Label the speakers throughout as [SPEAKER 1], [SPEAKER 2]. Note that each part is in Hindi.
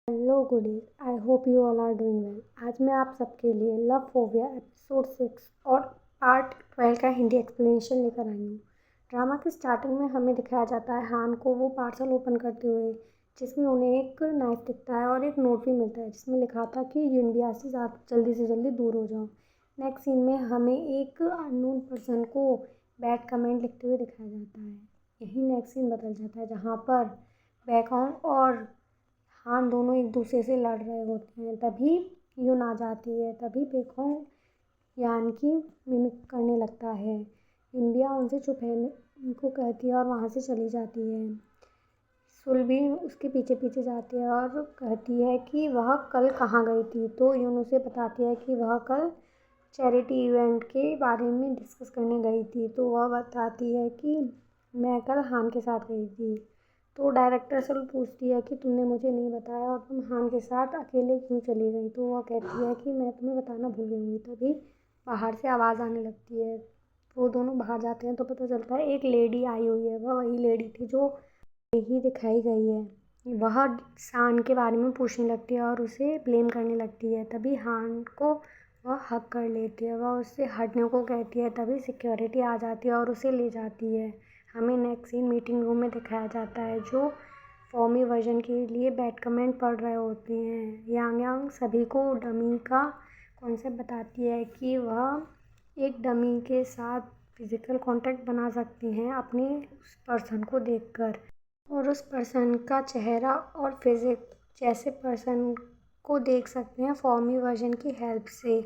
[SPEAKER 1] Hello goodies, I hope you all are doing well. आज मैं आप सबके लिए लव फोबिया एपिसोड 6 और पार्ट 12 का हिंदी एक्सप्लेनेशन लेकर आई हूँ। ड्रामा की स्टार्टिंग में हमें दिखाया जाता है हान को वो पार्सल ओपन करते हुए, जिसमें उन्हें एक नाइफ दिखता है और एक नोट भी मिलता है जिसमें लिखा था कि यूनबिया से जल्दी से जल्दी दूर हो जाओ। नेक्स्ट सीन में हमें एक अननोन पर्सन को बैड कमेंट लिखते हुए दिखाया जाता है। यही नेक्स्ट सीन बदल जाता है जहाँ पर बैकऑन और हान दोनों एक दूसरे से लड़ रहे होते हैं। तभी यून आ जाती है। तभी बेखोंग यान की मिमिक करने लगता है। यूनबिया उनसे चुप रहने को कहती है और वहाँ से चली जाती है। सुल भी उसके पीछे पीछे जाती है और कहती है कि वह कल कहाँ गई थी। तो यून उसे बताती है कि वह कल चैरिटी इवेंट के बारे में डिस्कस करने गई थी। तो वह बताती है कि मैं कल हान के साथ गई थी। तो डायरेक्टर से पूछती है कि तुमने मुझे नहीं बताया और तुम हान के साथ अकेले क्यों चली गई। तो वह कहती है कि मैं तुम्हें बताना भूल गई हूँ। तभी बाहर से आवाज़ आने लगती है। वो दोनों बाहर जाते हैं तो पता चलता है एक लेडी आई हुई है। वह वही लेडी थी जो ही दिखाई गई है। वह शान के बारे में पूछने लगती है और उसे ब्लेम करने लगती है। तभी हान को वह हक कर लेती है। वह उससे हटने को कहती है। तभी सिक्योरिटी आ जाती है और उसे ले जाती है। हमें नेक्स्ट सीन मीटिंग रूम में दिखाया जाता है जो फॉर्मी वर्जन के लिए बैड कमेंट पढ़ रहे होते हैं। यांग यांग सभी को डमी का कॉन्सेप्ट बताती है कि वह एक डमी के साथ फिजिकल कांटेक्ट बना सकती हैं अपने उस पर्सन को देखकर, और उस पर्सन का चेहरा और फिजिक जैसे पर्सन को देख सकते हैं फॉर्मी वर्जन की हेल्प से।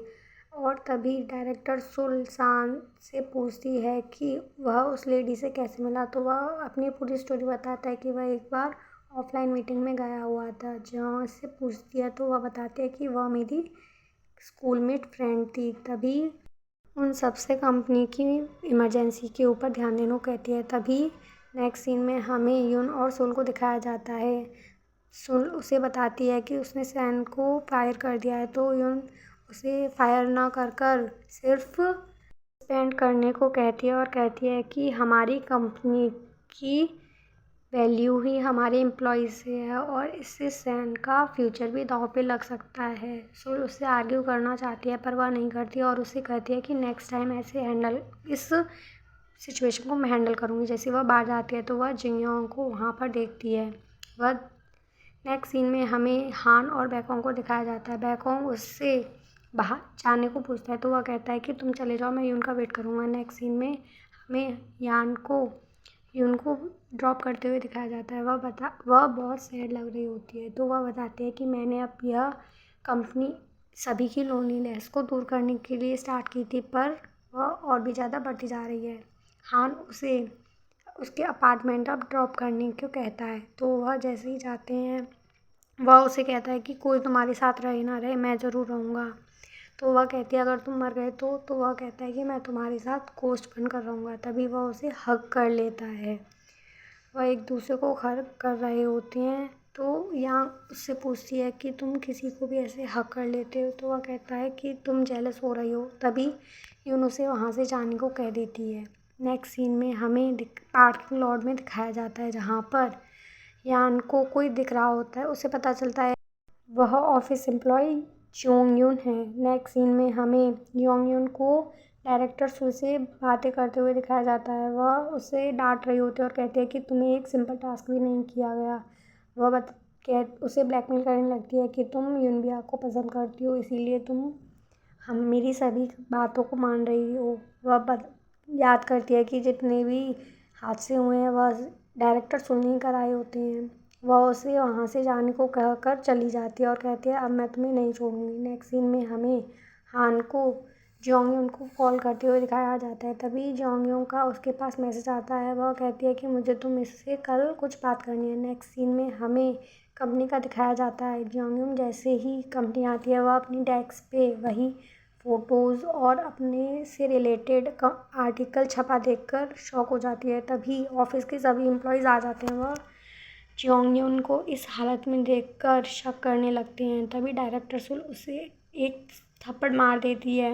[SPEAKER 1] और तभी डायरेक्टर सुल्सान से पूछती है कि वह उस लेडी से कैसे मिला। तो वह अपनी पूरी स्टोरी बताता है कि वह एक बार ऑफलाइन मीटिंग में गया हुआ था। जहाँ से पूछती है तो वह बताती है कि वह मेरी स्कूलमेट फ्रेंड थी। तभी उन सबसे कंपनी की इमरजेंसी के ऊपर ध्यान देने को कहती है। तभी नेक्स्ट सीन में हमें यून और सुल को दिखाया जाता है। सुल उसे बताती है कि उसने सैन को फायर कर दिया है। तो यून उसे फायर ना कर सिर्फ स्पेंड करने को कहती है और कहती है कि हमारी कंपनी की वैल्यू ही हमारे एम्प्लॉयज़ से है और इससे सैन का फ्यूचर भी दांव पे लग सकता है। सो उससे आर्ग्यू करना चाहती है पर वह नहीं करती और उससे कहती है कि नेक्स्ट टाइम ऐसे हैंडल इस सिचुएशन को मैं हैंडल करूँगी। जैसे वह बाहर जाती है तो वह जिंगयोंग को वहाँ पर देखती है। वह नेक्स्ट सीन में हमें हान और बैकोंग को दिखाया जाता है। बैकोंग उससे बाहर जाने को पूछता है तो वह कहता है कि तुम चले जाओ, मैं यून का वेट करूँगा। नेक्स्ट सीन में हमें यून को ड्रॉप करते हुए दिखाया जाता है। वह बहुत सैड लग रही होती है। तो वह बताती है कि मैंने अब यह कंपनी सभी की लोनलीनेस को दूर करने के लिए स्टार्ट की थी, पर वह और भी ज़्यादा बढ़ती जा रही है। हान उसे उसके अपार्टमेंट अब ड्रॉप करने को कहता है। तो वह जैसे ही जाते हैं वह उसे कहता है कि कोई तुम्हारे साथ रहे ना रहे, मैं ज़रूर रहूँगा। तो वह कहती है अगर तुम मर गए तो वह कहता है कि मैं तुम्हारे साथ गोश्त बनकर रहूँगा। तभी वह उसे हग कर लेता है। वह एक दूसरे को हग कर रहे होते हैं। तो यहाँ उससे पूछती है कि तुम किसी को भी ऐसे हग कर लेते हो। तो वह कहता है कि तुम जेलस हो रही हो। तभी यून उसे वहाँ से जाने को कह देती है। नेक्स्ट सीन में हमें पार्किंग लॉट में दिखाया जाता है जहाँ पर यान को कोई दिख रहा होता है। उसे पता चलता है वह ऑफिस एम्प्लॉय जोंग यून है। नेक्स्ट सीन में हमें जोंग यून को डायरेक्टर सु से बातें करते हुए दिखाया जाता है। वह उसे डांट रही होती है और कहती है कि तुम्हें एक सिंपल टास्क भी नहीं किया गया। वह उसे ब्लैकमेल करने लगती है कि तुम यूनबिया को पसंद करती हो, इसीलिए तुम हम मेरी सभी बातों को मान रही हो। वह याद करती है कि जितने भी हादसे हुए हैं वह डायरेक्टर सुन नहीं कराए होते हैं। वह उसे वहाँ से जाने को कहकर चली जाती है और कहती है अब मैं तुम्हें नहीं छोड़ूंगी। नेक्स्ट सीन में हमें हान को जोंगयून को कॉल करते हुए दिखाया जाता है। तभी जोंगयून का उसके पास मैसेज आता है। वह कहती है कि मुझे तुम इससे कल कुछ बात करनी है। नेक्स्ट सीन में हमें कंपनी का दिखाया जाता है। जोंगयून जैसे ही कंपनी आती है वह अपनी डेस्क पे वही फ़ोटोज़ और अपने से रिलेटेड आर्टिकल छपा देखकर शॉक हो जाती है। तभी ऑफिस के सभी एम्प्लॉयज़ आ जाते हैं। वह जोंगयून को इस हालत में देखकर शक करने लगते हैं। तभी डायरेक्टर सुल उसे एक थप्पड़ मार देती है।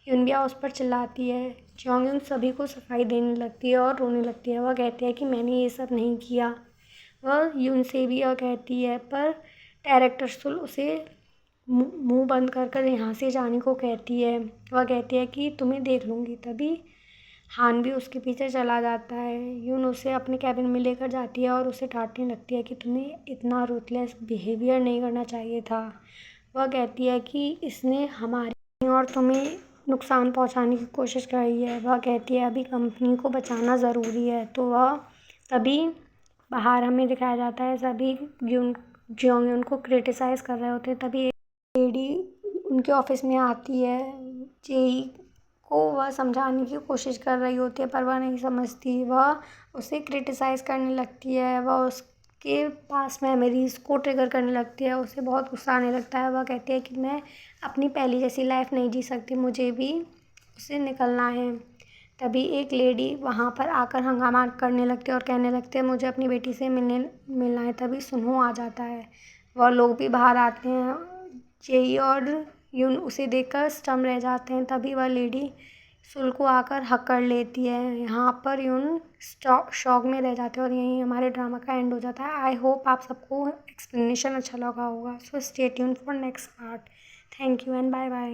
[SPEAKER 1] यूनबिया उस पर चिल्लाती है। जोंगयून सभी को सफाई देने लगती है और रोने लगती है। वह कहती है कि मैंने ये सब नहीं किया। वह यून से भी यह कहती है पर डायरेक्टर सुल उसे मुंह बंद कर कर यहाँ से जाने को कहती है। वह कहती है कि तुम्हें देख लूँगी। तभी हान भी उसके पीछे चला जाता है। यून उसे अपने कैबिन में लेकर जाती है और उसे डांटने लगती है कि तुम्हें इतना रूथलेस बिहेवियर नहीं करना चाहिए था। वह कहती है कि इसने हमारी और तुम्हें नुकसान पहुंचाने की कोशिश करी है। वह कहती है अभी कंपनी को बचाना ज़रूरी है। तो वह तभी बाहर हमें दिखाया जाता है सभी जियोंग यून को क्रिटिसाइज़ कर रहे होते हैं। तभी लेडी उनके ऑफिस में आती है। जेई को वह समझाने की कोशिश कर रही होती है पर वह नहीं समझती। वह उसे क्रिटिसाइज़ करने लगती है। वह उसके पास मेमोरीज़ को ट्रिगर करने लगती है। उसे बहुत गुस्सा आने लगता है। वह कहती है कि मैं अपनी पहली जैसी लाइफ नहीं जी सकती, मुझे भी उससे निकलना है। तभी एक लेडी वहाँ पर आकर हंगामा करने लगती है और कहने लगती है मुझे अपनी बेटी से मिलना है। तभी सुनहो आ जाता है। वह लोग भी बाहर आते हैं। जेई और यून उसे देखकर स्टम्प रह जाते हैं। तभी वह लेडी सुल को आकर हक कर लेती है। यहाँ पर यून शॉक में रह जाते हैं और यहीं हमारे ड्रामा का एंड हो जाता है। आई होप आप सबको एक्सप्लेनेशन अच्छा लगा होगा। So stay tuned for next part. Thank you and bye bye.